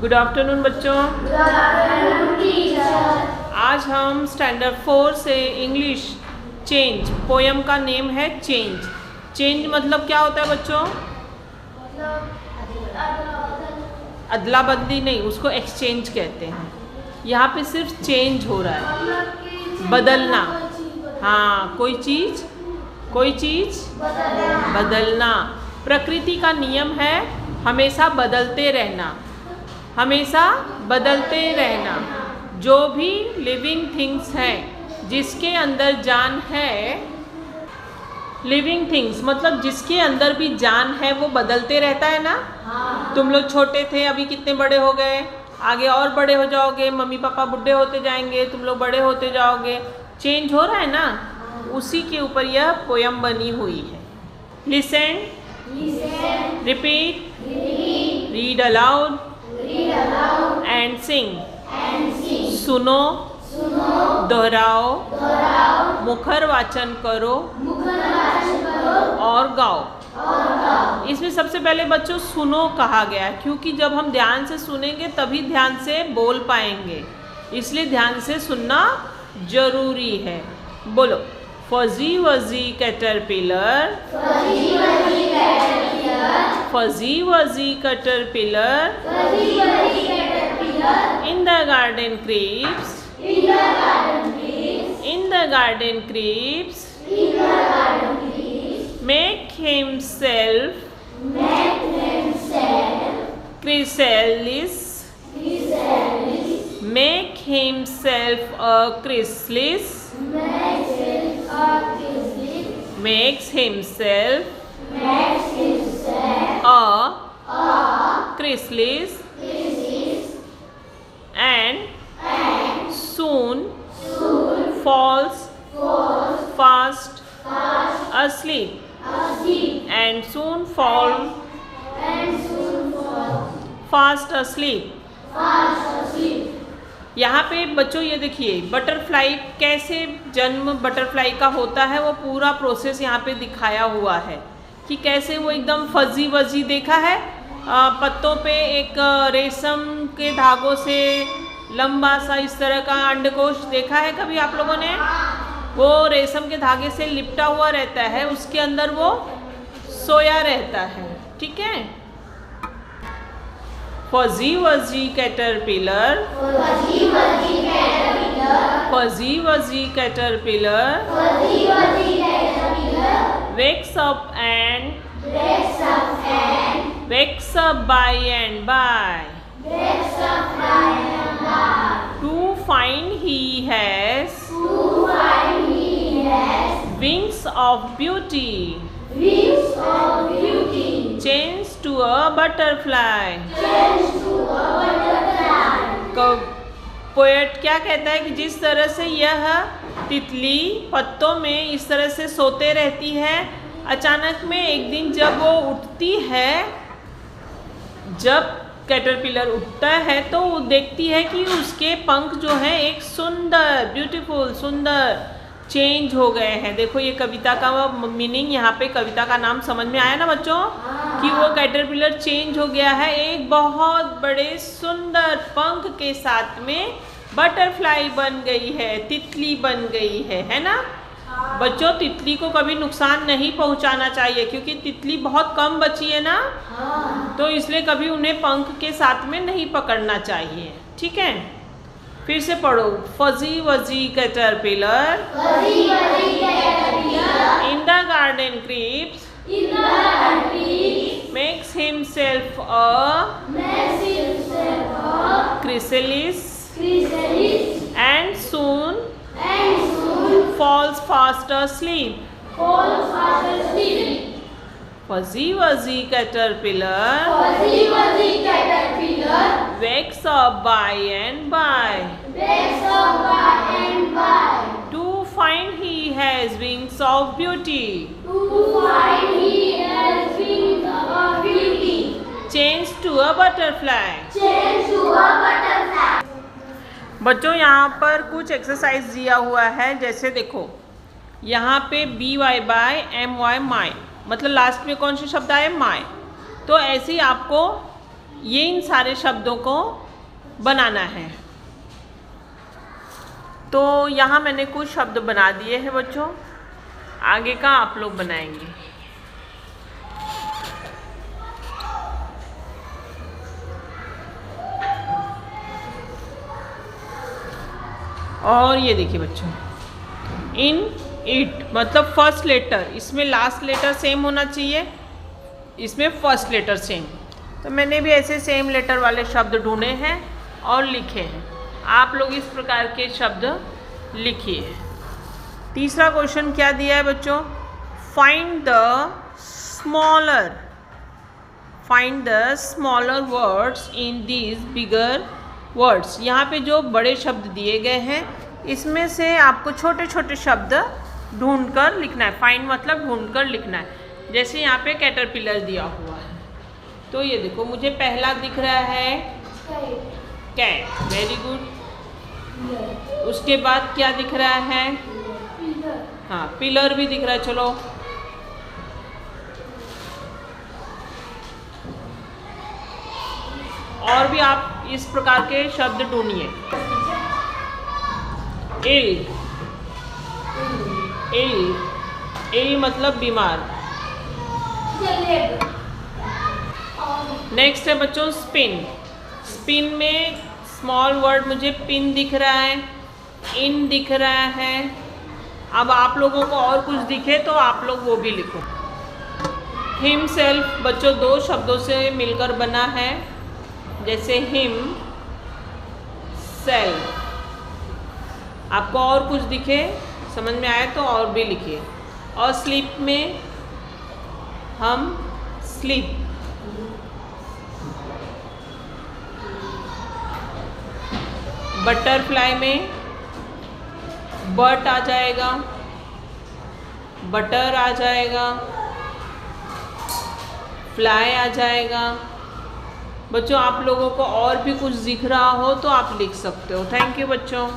Good afternoon बच्चों। Good afternoon teacher. आज हम स्टैंडर्ड 4 से इंग्लिश चेंज पोयम का नेम है चेंज। चेंज मतलब क्या होता है बच्चों? अदला बदली नहीं, उसको एक्सचेंज कहते हैं। यहाँ पे सिर्फ चेंज हो रहा है, बदलना। हाँ, कोई चीज़ बदलना। प्रकृति का नियम है हमेशा बदलते रहना, हमेशा बदलते रहना। जो भी लिविंग थिंग्स हैं जिसके अंदर जान है, लिविंग थिंग्स मतलब जिसके अंदर भी जान है वो बदलते रहता है ना। तुम लोग छोटे थे, अभी कितने बड़े हो गए, आगे और बड़े हो जाओगे, मम्मी पापा बुढ़े होते जाएंगे, तुम लोग बड़े होते जाओगे, चेंज हो रहा है ना। उसी के ऊपर यह पोयम बनी हुई है। Listen, repeat, read aloud and सिंग। सुनो, दोहराओ, मुखर वाचन करो और गाओ। इसमें सबसे पहले बच्चों सुनो कहा गया है, क्योंकि जब हम ध्यान से सुनेंगे तभी ध्यान से बोल पाएंगे, इसलिए ध्यान से सुनना जरूरी है। बोलो, फजी वजी कैटरपिलर, फजी वजी caterpillar, in the garden creeps, in the garden creeps, make himself chrysalis, make himself a chrysalis, makes himself a chrysalis, and soon falls fast asleep, and soon fall fast asleep। यहाँ पे बच्चों ये देखिए, butterfly कैसे जन्म butterfly का होता है, वो पूरा प्रोसेस यहाँ पे दिखाया हुआ है कि कैसे वो एकदम फजी वजी देखा है। पत्तों पे एक रेशम के धागों से लंबा सा इस तरह का अंडकोश देखा है कभी आप लोगों ने? वो रेशम के धागे से लिपटा हुआ रहता है, उसके अंदर वो सोया रहता है। ठीक है। फजी वजी कैटरपिलर, फजी वजी caterpillar, wakes up by and by, to find he has wings of beauty, change to a butterfly। Poet क्या कहता है कि जिस तरह से यह तितली पत्तों में इस तरह से सोते रहती है, अचानक में एक दिन जब वो उठती है, जब कैटरपिलर उठता है तो वो देखती है कि उसके पंख जो हैं एक सुंदर ब्यूटीफुल सुंदर चेंज हो गए हैं। देखो ये कविता का मीनिंग, यहाँ पे कविता का नाम समझ में आया ना बच्चों, कि वो कैटरपिलर चेंज हो गया है, एक बहुत बड़े सुंदर पंख के साथ में बटरफ्लाई बन गई है, तितली बन गई है ना। बच्चों तितली को कभी नुकसान नहीं पहुंचाना चाहिए, क्योंकि तितली बहुत कम बची है ना, तो इसलिए कभी उन्हें पंख के साथ में नहीं पकड़ना चाहिए। ठीक है, फिर से पढ़ो। फजी वजी caterpillar, in the garden creeps, makes himself a chrysalis, and soon falls fast asleep। Fuzzy wuzzy caterpillar wakes up by and by, to find he has wings of beauty, change to a butterfly। बच्चों यहाँ पर कुछ exercise दिया हुआ है, जैसे देखो यहाँ पे B Y by M Y my, मतलब लास्ट में कौन से शब्द आए? माई। तो ऐसे ही आपको ये इन सारे शब्दों को बनाना है। तो यहाँ मैंने कुछ शब्द बना दिए हैं बच्चों, आगे का आप लोग बनाएंगे। और ये देखिए बच्चों, इन इट मतलब फर्स्ट लेटर, इसमें लास्ट लेटर सेम होना चाहिए, इसमें फर्स्ट लेटर सेम। तो मैंने भी ऐसे सेम लेटर वाले शब्द ढूंढे हैं और लिखे हैं। आप लोग इस प्रकार के शब्द लिखिए। तीसरा क्वेश्चन क्या दिया है बच्चों? Find the smaller words in these bigger words. यहाँ पे जो बड़े शब्द दिए गए हैं, इसमें से आपको छोटे छोटे शब्द ढूंढकर लिखना है। फाइंड मतलब ढूंढकर लिखना है। जैसे यहाँ पे कैटरपिलर दिया हुआ है, तो ये देखो मुझे पहला दिख रहा है कैट, वेरी गुड। उसके बाद क्या दिख रहा है? हाँ, पिलर भी दिख रहा है। चलो और भी आप इस प्रकार के शब्द ढूंढिए। इल मतलब बीमार। नेक्स्ट है बच्चों स्पिन में स्मॉल वर्ड मुझे पिन दिख रहा है, इन दिख रहा है। अब आप लोगों को और कुछ दिखे तो आप लोग वो भी लिखो। हिमसेल्फ बच्चों दो शब्दों से मिलकर बना है, जैसे हिम सेल्फ। आपको और कुछ दिखे, समझ में आए तो और भी लिखिए। और स्लीप में हम स्लीप। बटरफ्लाई में बट आ जाएगा, बटर आ जाएगा, फ्लाई आ जाएगा। बच्चों आप लोगों को और भी कुछ दिख रहा हो तो आप लिख सकते हो। थैंक यू बच्चों।